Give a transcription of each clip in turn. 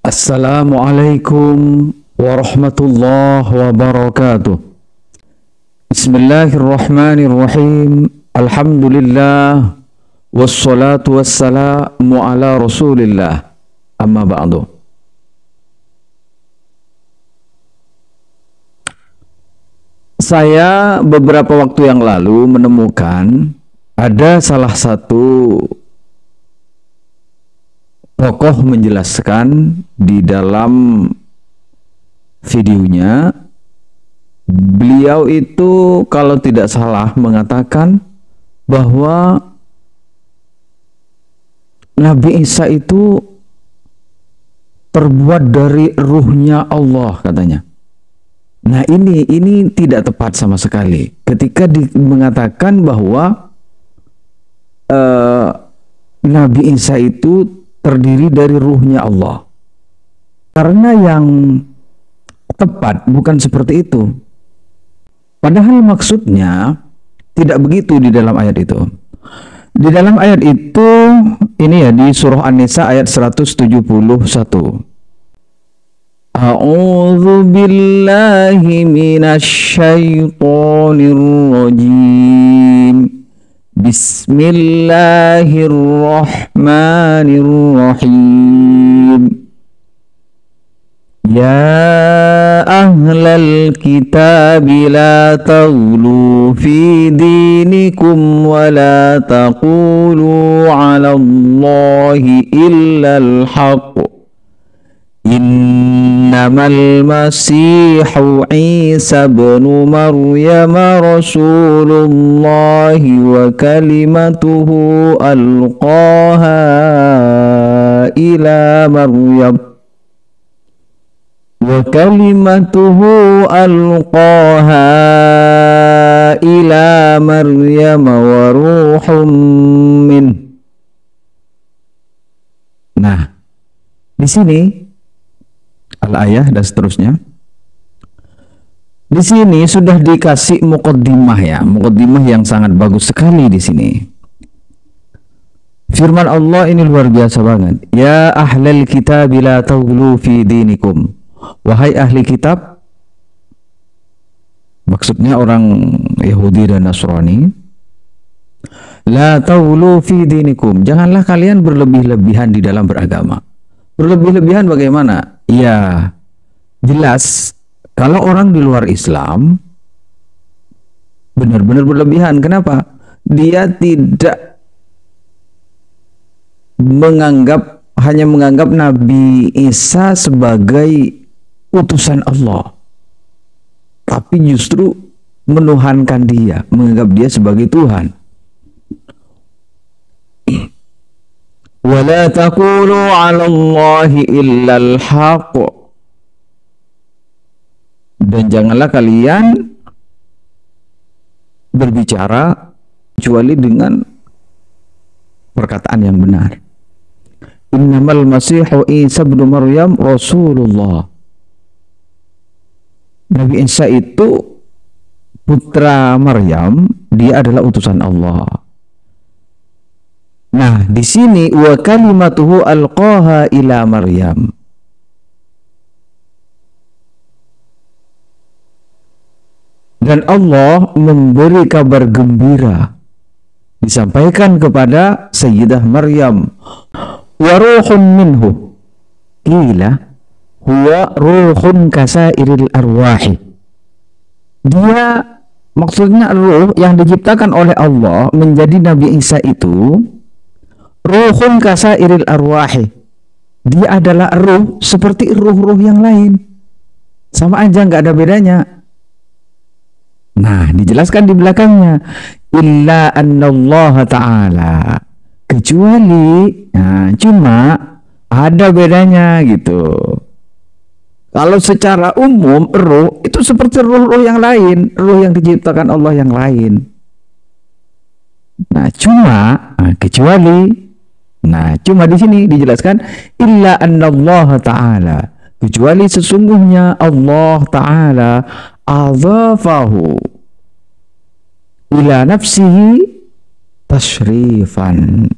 Assalamualaikum warahmatullahi wabarakatuh. Bismillahirrahmanirrahim. Alhamdulillah wassalatu wassalamu ala Rasulillah. Amma ba'du. Saya beberapa waktu yang lalu menemukan ada salah satu tokoh menjelaskan di dalam videonya, beliau itu kalau tidak salah mengatakan bahwa Nabi Isa itu terbuat dari ruhnya Allah katanya. Nah ini tidak tepat sama sekali ketika mengatakan bahwa Nabi Isa itu terdiri dari ruhnya Allah. Karena yang tepat bukan seperti itu. Padahal maksudnya tidak begitu di dalam ayat itu. Di dalam ayat itu, ini ya di surah An-Nisa ayat 171. A'udzu billahi minasy syaithanir rajim. Bismillahirrahmanirrahim. Ya ahlal kitab la taghlu fi dinikum wa la taqulu 'ala Allahi illa al-haqq. Innamal masihu Isa ibnu Maryam Rasulullah wa kalimatuhu alqaha ila Maryam wa ruhum min. Nah, di sini al-ayah dan seterusnya. Di sini sudah dikasih muqaddimah ya, muqaddimah yang sangat bagus sekali di sini. Firman Allah ini luar biasa banget. Ya ahlal kitab la taghlu fi dinikum. Wahai ahli kitab, maksudnya orang Yahudi dan Nasrani. La taghlu fi dinikum. Janganlah kalian berlebih-lebihan di dalam beragama. Berlebih-lebihan bagaimana? Ya, jelas kalau orang di luar Islam benar-benar berlebihan. Kenapa? Dia tidak hanya menganggap Nabi Isa sebagai utusan Allah, tapi justru menuhankan dia, menganggap dia sebagai Tuhan. وَلَا تَقُولُوا عَلَى اللَّهِ إِلَّا الْحَقُّ. Dan janganlah kalian berbicara kecuali dengan perkataan yang benar. Innamal masihu Isa ibnu Maryam Rasulullah. Nabi Isa itu putra Maryam, dia adalah utusan Allah. Nah, di sini wa kalimatuhu alqaha ila Maryam. Dan Allah memberi kabar gembira disampaikan kepada Sayyidah Maryam. Wa ruhun minhu. Qila huwa ruhun kasairil arwahi. Dia maksudnya ruh yang diciptakan oleh Allah menjadi Nabi Isa itu ruhun kasairil arwahi. Dia adalah ruh seperti ruh-ruh yang lain. Sama aja, nggak ada bedanya. Nah, dijelaskan di belakangnya. Illa annallaha ta'ala. Kecuali, nah, cuma ada bedanya gitu. Kalau secara umum ruh itu seperti ruh-ruh yang lain, ruh yang diciptakan Allah yang lain. Nah, kecuali, cuma di sini dijelaskan illa annallaha ta'ala, kecuali sesungguhnya Allah Ta'ala adhafahu ila nafsihi tashrifan.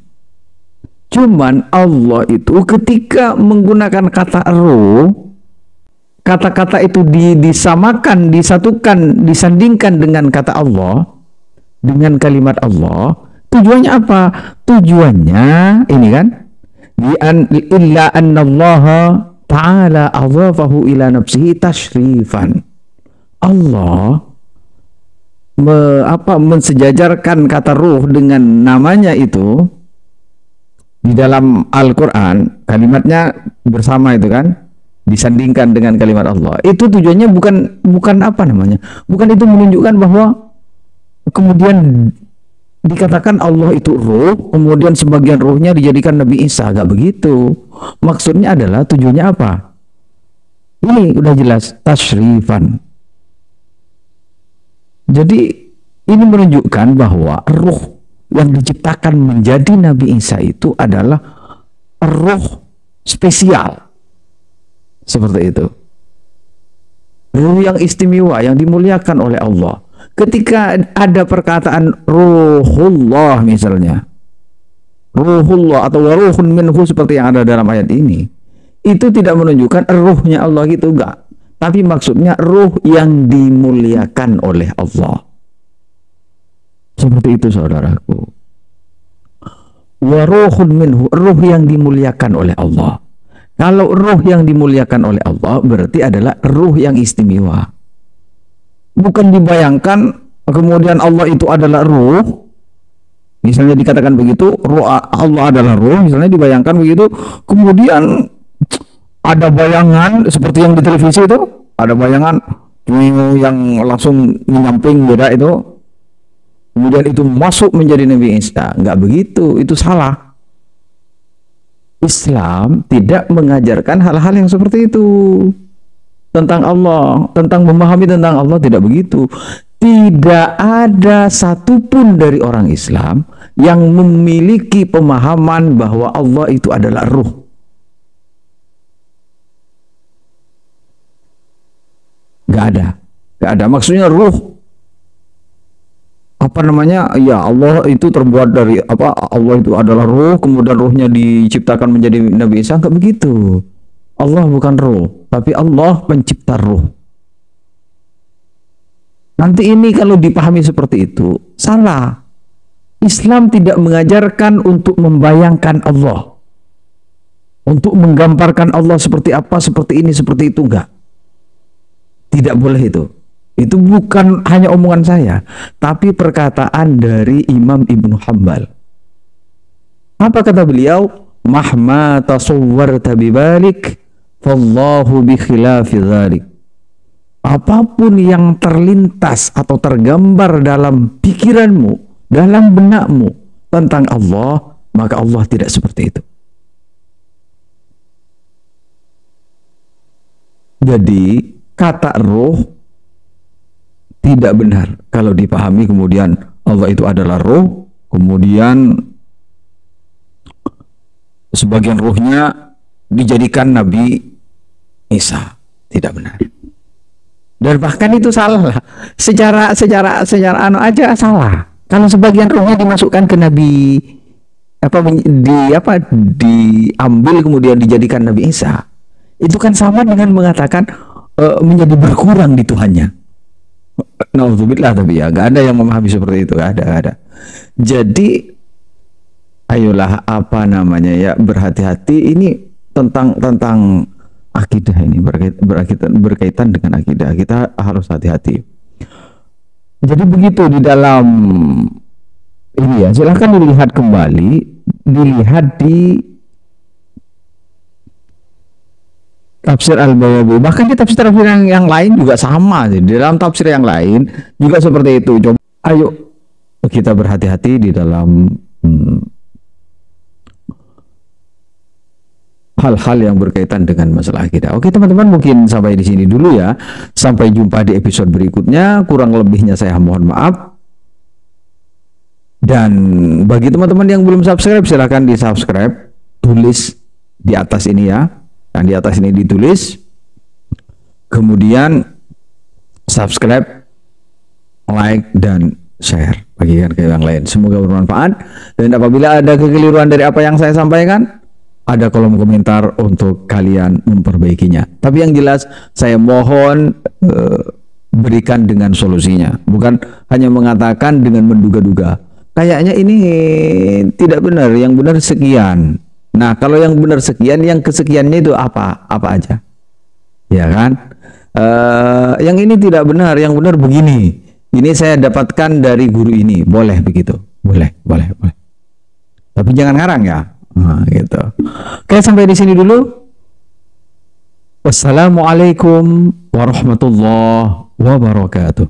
Cuman Allah itu ketika menggunakan kata ruh, kata-kata itu disamakan, disatukan, disandingkan dengan kata Allah, dengan kalimat Allah. Tujuannya apa? Tujuannya ini kan, illa annallaha ta'ala adhafahu ila nafsihi tashrifan. Allah mensejajarkan kata ruh dengan namanya itu di dalam Al-Quran, kalimatnya bersama itu kan, disandingkan dengan kalimat Allah. Itu tujuannya bukan apa namanya, bukan itu menunjukkan bahwa kemudian dikatakan Allah itu ruh, kemudian sebagian ruhnya dijadikan Nabi Isa. Gak begitu. Maksudnya adalah tujuannya apa? Ini udah jelas, tashrifan. Jadi ini menunjukkan bahwa ruh yang diciptakan menjadi Nabi Isa itu adalah ruh spesial. Seperti itu. Ruh yang istimewa, yang dimuliakan oleh Allah. Ketika ada perkataan ruhullah misalnya, ruhullah atau waruhun minhu seperti yang ada dalam ayat ini, itu tidak menunjukkan ruhnya Allah gitu, enggak. Tapi maksudnya ruh yang dimuliakan oleh Allah. Seperti itu saudaraku. Waruhun minhu, ruh yang dimuliakan oleh Allah. Kalau ruh yang dimuliakan oleh Allah berarti adalah ruh yang istimewa. Bukan dibayangkan kemudian Allah itu adalah ruh. Misalnya dikatakan begitu, ruh Allah adalah ruh, misalnya dibayangkan begitu, kemudian ada bayangan seperti yang di televisi itu, ada bayangan yang langsung menyamping beda itu, kemudian itu masuk menjadi Nabi Isa. Enggak begitu, itu salah. Islam tidak mengajarkan hal-hal yang seperti itu tentang Allah, tentang memahami tentang Allah, tidak begitu. Tidak ada satupun dari orang Islam yang memiliki pemahaman bahwa Allah itu adalah ruh. Gak ada. Maksudnya ruh apa namanya, ya Allah itu terbuat dari apa, Allah itu adalah ruh, kemudian ruhnya diciptakan menjadi Nabi Isa. Enggak begitu. Allah bukan ruh, tapi Allah pencipta ruh. Nanti ini kalau dipahami seperti itu salah. Islam tidak mengajarkan untuk membayangkan Allah, untuk menggambarkan Allah seperti apa, seperti ini, seperti itu. Enggak, tidak boleh itu. Itu bukan hanya omongan saya, tapi perkataan dari Imam Ibnu Hanbal. Apa kata beliau? Mahma tasawwarta bibalik fallahu bi khilafi dzalik. Apapun yang terlintas atau tergambar dalam pikiranmu, dalam benakmu tentang Allah, maka Allah tidak seperti itu. Jadi kata ruh tidak benar kalau dipahami kemudian Allah itu adalah ruh, kemudian sebagian ruhnya dijadikan Nabi Isa. Tidak benar. Dan bahkan itu salah. Secara anu aja salah. Kalau sebagian ruhnya dimasukkan ke Nabi diambil kemudian dijadikan Nabi Isa, itu kan sama dengan mengatakan menjadi berkurang di Tuhannya. Nauzubillah, tapi ya gak ada yang memahami seperti itu, gak ada. Jadi ayolah apa namanya ya, berhati-hati ini tentang akidah ini, berkaitan dengan akidah. Kita harus hati-hati. Jadi begitu di dalam ini ya, silahkan dilihat kembali, dilihat di tafsir Al-Bawawi, bahkan di tafsir yang lain juga sama. Di dalam tafsir yang lain juga seperti itu. Coba ayo kita berhati-hati di dalam hal-hal yang berkaitan dengan masalah akidah. Oke teman-teman, mungkin sampai di sini dulu ya. Sampai jumpa di episode berikutnya. Kurang lebihnya saya mohon maaf. Dan bagi teman-teman yang belum subscribe, silahkan di subscribe, tulis di atas ini ya. Dan di atas ini ditulis, kemudian subscribe, like, dan share, bagikan ke yang lain. Semoga bermanfaat. Dan apabila ada kekeliruan dari apa yang saya sampaikan, ada kolom komentar untuk kalian memperbaikinya. Tapi yang jelas saya mohon berikan dengan solusinya, bukan hanya mengatakan dengan menduga-duga. Kayaknya ini tidak benar, yang benar sekian. Nah, kalau yang benar sekian, yang kesekiannya itu apa? Apa aja? Ya kan? Yang ini tidak benar, yang benar begini. Ini saya dapatkan dari guru ini. Boleh begitu? Boleh. Tapi jangan ngarang ya. Nah, gitu. Oke, sampai di sini dulu. Wassalamualaikum warahmatullahi wabarakatuh.